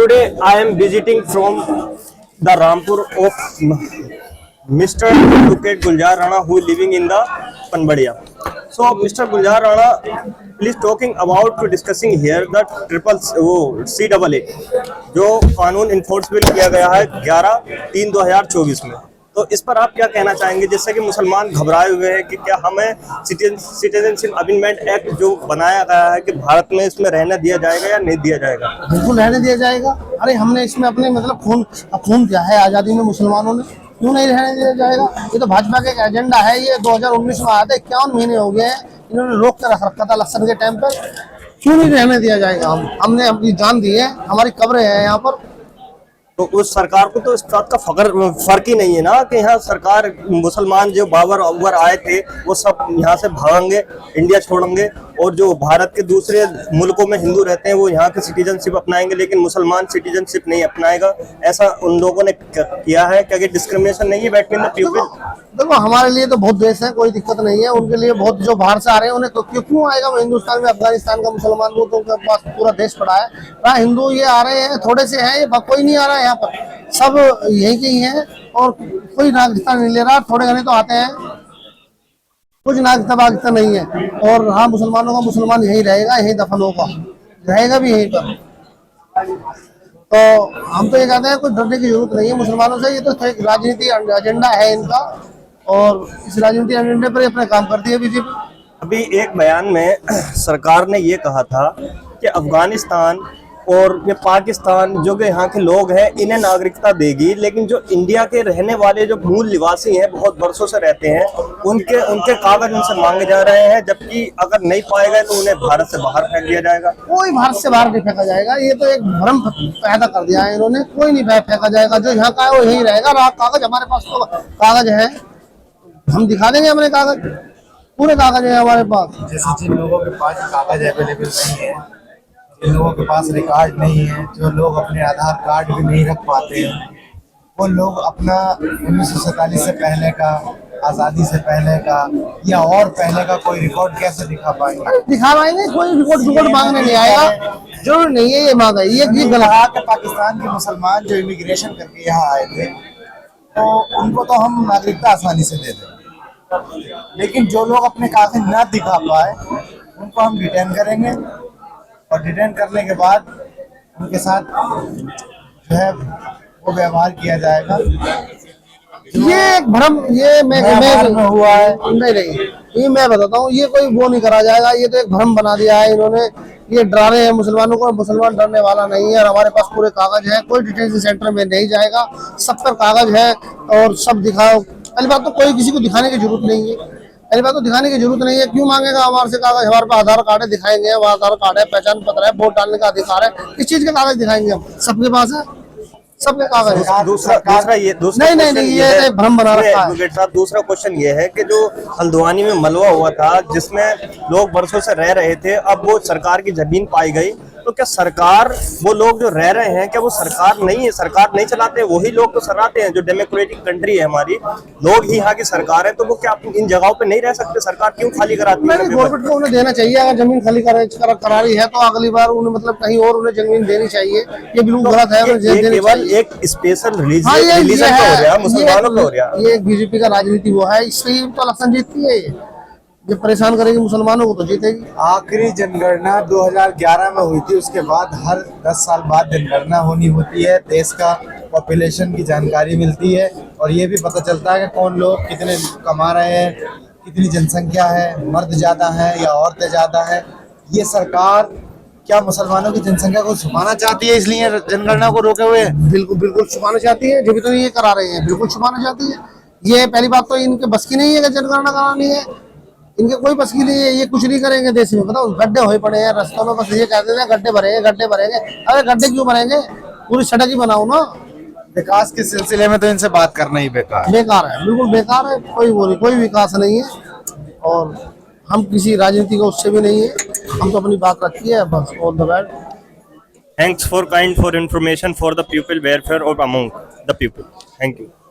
today I am visiting from the Rampur of Mr. Advocate Guljar Rana, who is living in the Panbadiya. So, Mr. Guljar Rana, please talking about to discussing here the triple CAA जो कानून enforcement किया गया है 11/3/2024 में। तो इस पर आप क्या कहना चाहेंगे, जिससे कि मुसलमान घबराए हुए हैं कि क्या हमें सिटीजनशिप अमेंडमेंट एक्ट जो बनाया गया है कि भारत में इसमें रहने दिया जाएगा या नहीं दिया जाएगा? बिल्कुल रहने दिया जाएगा। अरे हमने इसमें अपने मतलब खून दिया है आज़ादी में मुसलमानों ने, क्यों नहीं रहने दिया जाएगा? ये तो भाजपा का एक एजेंडा है। ये 2019 में आया था, 51 महीने हो गए हैं, इन्होंने रोक कर रख रखा था इलेक्शन के टाइम पर। क्यों नहीं रहने दिया जाएगा? हमने अपनी जान दी है, हमारी कब्रें हैं यहाँ पर। तो उस सरकार को तो इस बात का फर्क ही नहीं है ना कि यहाँ सरकार मुसलमान जो बाबर अकबर आए थे वो सब यहाँ से भागेंगे, इंडिया छोड़ेंगे, और जो भारत के दूसरे मुल्कों में हिंदू रहते हैं वो यहाँ की सिटीजनशिप अपनाएंगे, लेकिन मुसलमान सिटीजनशिप नहीं अपनाएगा। ऐसा उन लोगों ने किया है। क्या ये डिस्क्रिमिनेशन नहीं है बैठने में? देखो हमारे लिए तो बहुत देश है, कोई दिक्कत नहीं है। उनके लिए बहुत, जो बाहर से आ रहे हैं उन्हें तो क्यों आएगा? वो हिंदुस्तान में अफगानिस्तान का मुसलमान, वो तो उनके पास पूरा देश पड़ा है। हिंदू ये आ रहे हैं, थोड़े से हैं, कोई नहीं आ रहा है यहाँ पर, सब यही के ही हैं और कोई नागरिकता नहीं ले रहा। थोड़े घने तो आते हैं, कुछ नागरिकता नहीं है। और हाँ, मुसलमानों का मुसलमान यही रहेगा, यही दफन होगा, रहेगा भी यहीं पर। तो हम तो ये कहते हैं, कोई डरने की जरूरत नहीं है मुसलमानों से। ये तो एक राजनीति एजेंडा है इनका, और इस राजनीति एजेंडे पर अपने काम करती है बीजेपी। अभी एक बयान में सरकार ने ये कहा था कि अफगानिस्तान और ये पाकिस्तान जो कि यहाँ के लोग हैं इन्हें नागरिकता देगी, लेकिन जो इंडिया के रहने वाले जो मूल निवासी हैं, बहुत वर्षों से रहते हैं, उनके कागज उनसे मांगे जा रहे हैं, जबकि अगर नहीं पाए गए तो उन्हें भारत से बाहर फेंक दिया जाएगा। कोई भारत से बाहर नहीं फेंका जाएगा। ये तो एक भ्रम पैदा कर दिया है इन्होंने। कोई नहीं फेंका जाएगा, जो यहाँ का है वो यही रहेगा। कागज हमारे पास तो कागज है, हम दिखा देंगे अपने कागज, पूरे कागज है हमारे पास। जैसे जिन लोगों के पास कागज अवेलेबल नहीं है, जिन लोगों के पास रिकॉर्ड नहीं है, जो लोग अपने आधार कार्ड भी नहीं रख पाते हैं, वो लोग अपना 1947 से पहले का, आज़ादी से पहले का या और पहले का कोई रिकॉर्ड कैसे दिखा पाएंगे? दिखा पाएंगे? कोई रिकॉर्ड मांगने नहीं आएगा, जरूर नहीं है ये मांगा। ये गलत के पाकिस्तान के मुसलमान जो इमिग्रेशन करके यहाँ आए थे, तो उनको तो हम नागरिकता आसानी से दे दें, लेकिन जो लोग अपने कागज ना दिखा पाए उनको हम डिटेन करेंगे, और डिटेन करने के बाद उनके साथ जो है वो व्यवहार किया जाएगा। ये एक भ्रम, ये मैं हुआ है। नहीं, ये मैं बताता हूँ, ये कोई वो नहीं करा जाएगा। ये तो एक भ्रम बना दिया है इन्होंने। ये डरा रहे हैं मुसलमानों को। मुसलमान डरने वाला नहीं है, और हमारे पास पूरे कागज है। कोई डिटेंशन सेंटर में नहीं जाएगा, सब पर कागज है और सब दिखाओ। पहली बात तो कोई किसी को दिखाने की जरूरत नहीं है। पहली बात तो दिखाने की जरूरत नहीं है। क्यों मांगेगा हमारे से कागज? हमारे पास आधार कार्ड है, दिखाएंगे। हमारा आधार कार्ड है, पहचान पत्र है, वोट डालने का अधिकार है। किस चीज के कागज दिखाएंगे हम? सबके पास है, सबके कागज है। दूसरा नहीं, ये भ्रम बना रखा है। एडवोकेट साहब, दूसरा क्वेश्चन ये है कि जो हल्द्वानी में मलबा हुआ था, जिसमें लोग बरसों से रह रहे थे, अब वो सरकार की जमीन पाई गई, तो क्या सरकार, वो लोग जो रह रहे हैं, क्या वो सरकार नहीं है? सरकार नहीं चलाते, वही लोग तो चलाते हैं। जो डेमोक्रेटिक कंट्री है हमारी, लोग ही यहाँ की सरकार है, तो वो क्या इन जगहों पे नहीं रह सकते? सरकार क्यों खाली कराती है? गवर्नमेंट को उन्हें देना चाहिए। अगर जमीन खाली करा रही है तो अगली बार उन्हें मतलब कहीं और उन्हें जमीन देनी चाहिए। ये बिल्कुल गलत है। केवल एक स्पेशल रिलीजन का हो गया, मुसलमानों का हो गया। ये बीजेपी का राजनीति वो है, इससे तो इलेक्शन जीतती है। ये परेशान करेगी मुसलमानों को तो जीतेगी। आखिरी जनगणना 2011 में हुई थी, उसके बाद हर 10 साल बाद जनगणना होनी होती है। देश का पॉपुलेशन की जानकारी मिलती है, और ये भी पता चलता है कि कौन लोग कितने कमा रहे हैं, कितनी जनसंख्या है, मर्द ज्यादा है या औरतें ज्यादा है। ये सरकार क्या मुसलमानों की जनसंख्या को छुपाना चाहती है, इसलिए जनगणना को रोके हुए? बिल्कुल छुपाना चाहती है, जब तो ये करा रहे हैं। बिल्कुल छुपाना चाहती है। ये पहली बात तो इनके बस की नहीं है कि जनगणना करानी है। इनके कोई बस की नहीं है। ये कुछ नहीं करेंगे देश में। बताओ, गड्ढे हुए पड़े हैं रास्तों में, बस ये कहते हैं गड्ढे भरेंगे। अरे गड्ढे क्यों भरेंगे? पूरी सड़क ही बनाओ ना। विकास के सिलसिले में तो इनसे बात करना ही बेकार है, बिल्कुल बेकार है। कोई विकास नहीं है, और हम किसी राजनीति को उससे भी नहीं है। हम तो अपनी बात रखी है बस। All the best. Thanks for information for the pupil welfare of among the people. Thank you.